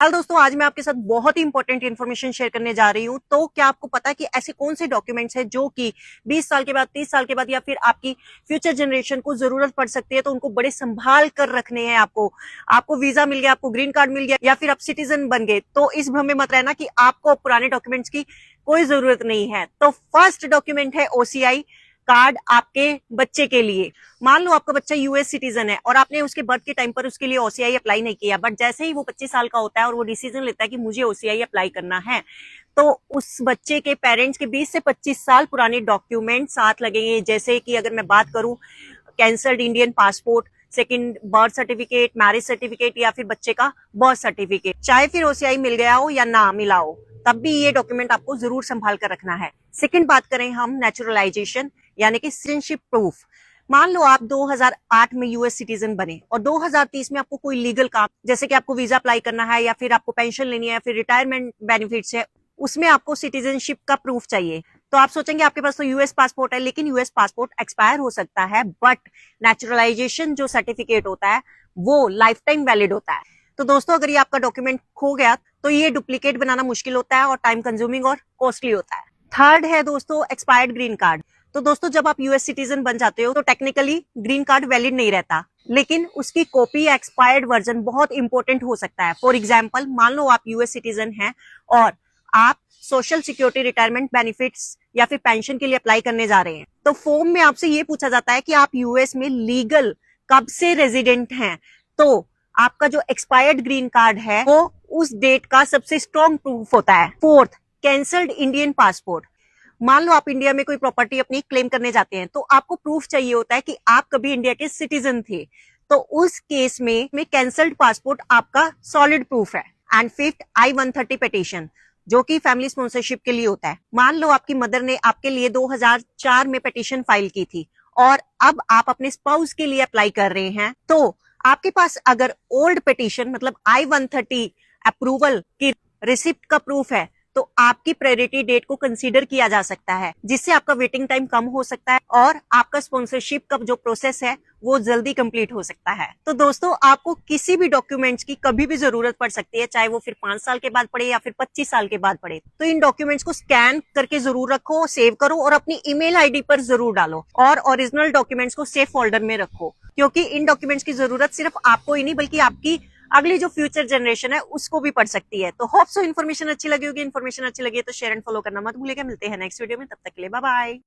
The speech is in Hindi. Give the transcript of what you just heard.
हाल दोस्तों, आज मैं आपके साथ बहुत ही इंपॉर्टेंट इन्फॉर्मेशन शेयर करने जा रही हूँ। तो क्या आपको पता है कि ऐसे कौन से डॉक्यूमेंट्स हैं जो कि 20 साल के बाद, 30 साल के बाद या फिर आपकी फ्यूचर जनरेशन को जरूरत पड़ सकती है, तो उनको बड़े संभाल कर रखने हैं। आपको वीजा मिल गया, आपको ग्रीन कार्ड मिल गया या फिर आप सिटीजन बन गए, तो इस भ्रम में मत रहना कि आपको पुराने डॉक्यूमेंट्स की कोई जरूरत नहीं है। तो फर्स्ट डॉक्यूमेंट है ओसीआई कार्ड आपके बच्चे के लिए। मान लो आपका बच्चा यूएस सिटीजन है और आपने उसके बर्थ के टाइम पर उसके लिए ओसीआई अप्लाई नहीं किया, बट जैसे ही वो 25 साल का होता है और वो डिसीजन लेता है कि मुझे ओसीआई अप्लाई करना है, तो उस बच्चे के पेरेंट्स के 20 से 25 साल पुराने डॉक्यूमेंट साथ लगेंगे। जैसे कि अगर मैं बात करूं, cancelled Indian passport, second birth certificate, marriage certificate या फिर बच्चे का बर्थ सर्टिफिकेट, चाहे फिर ओसीआई मिल गया हो या ना मिला हो, तब भी ये डॉक्यूमेंट आपको जरूर संभाल कर रखना है। सेकंड बात करें हम नेचुरलाइजेशन यानी कि सिटीजनशिप प्रूफ। मान लो आप 2008 में यूएस सिटीजन बने और 2030 में आपको कोई लीगल काम, जैसे कि आपको वीजा अप्लाई करना है या फिर आपको पेंशन लेनी है या फिर रिटायरमेंट बेनिफिट्स है, उसमें आपको सिटीजनशिप का प्रूफ चाहिए। तो आप सोचेंगे आपके पास तो यूएस पासपोर्ट है, लेकिन यूएस पासपोर्ट एक्सपायर हो सकता है, बट नेचुरलाइजेशन जो सर्टिफिकेट होता है वो लाइफ टाइम वैलिड होता है। तो दोस्तों, अगर ये आपका डॉक्यूमेंट खो गया तो ये डुप्लीकेट बनाना मुश्किल होता है और टाइम कंज्यूमिंग और कॉस्टली होता है। थर्ड है दोस्तों एक्सपायर्ड ग्रीन कार्ड। तो दोस्तों, जब आप यूएस सिटीजन बन जाते हो तो टेक्निकली ग्रीन कार्ड वैलिड नहीं रहता, लेकिन उसकी कॉपी एक्सपायर्ड वर्जन बहुत इंपॉर्टेंट हो सकता है। फॉर एग्जांपल, मान लो आप यूएस सिटीजन हैं और आप सोशल सिक्योरिटी, रिटायरमेंट बेनिफिट्स या फिर पेंशन के लिए अप्लाई करने जा रहे हैं, तो फॉर्म में आपसे ये पूछा जाता है कि आप यूएस में लीगल कब से रेजिडेंट हैं। तो आपका जो एक्सपायर्ड ग्रीन कार्ड है वो उस डेट का सबसे स्ट्रॉन्ग प्रूफ होता है। Fourth, cancelled Indian passport. मान लो आप इंडिया में कोई प्रॉपर्टी अपनी क्लेम करने जाते हैं, तो आपको प्रूफ चाहिए होता है कि आप कभी इंडिया के सिटीजन थे, तो उस केस में कैंसल्ड पासपोर्ट आपका सॉलिड प्रूफ है। एंड फिफ्थ, I-130 पिटीशन, जो कि फैमिली स्पॉन्सरशिप के लिए होता है। मान लो आपकी मदर ने आपके लिए 2004 में पिटीशन फाइल की थी और अब आप अपने स्पाउस के लिए अप्लाई कर रहे हैं, तो आपके पास अगर ओल्ड पिटीशन मतलब I-130 अप्रूवल की रिसिप्ट का प्रूफ है, तो आपकी प्रायोरिटी डेट को कंसीडर किया जा सकता है, जिससे आपका वेटिंग टाइम कम हो सकता है और आपका स्पॉन्सरशिप का जो प्रोसेस है वो जल्दी कंप्लीट हो सकता है। तो दोस्तों, आपको किसी भी डॉक्यूमेंट्स की कभी भी जरूरत पड़ सकती है, चाहे वो फिर 5 साल के बाद पड़े या फिर 25 साल के बाद पड़े। तो इन डॉक्यूमेंट्स को स्कैन करके जरूर रखो, सेव करो और अपनी ईमेल आईडी पर जरूर डालो और ओरिजिनल डॉक्यूमेंट्स को सेफ फोल्डर में रखो, क्योंकि इन डॉक्यूमेंट्स की जरूरत सिर्फ आपको ही नहीं बल्कि आपकी अगली जो फ्यूचर जनरेशन है उसको भी पड़ सकती है। तो होप सो इन्फॉर्मेशन अच्छी लगी होगी। इन्फॉर्मेशन अच्छी लगी है तो शेयर एंड फॉलो करना मत भूलिएगा। मिलते हैं नेक्स्ट वीडियो में, तब तक के लिए बाय बाय।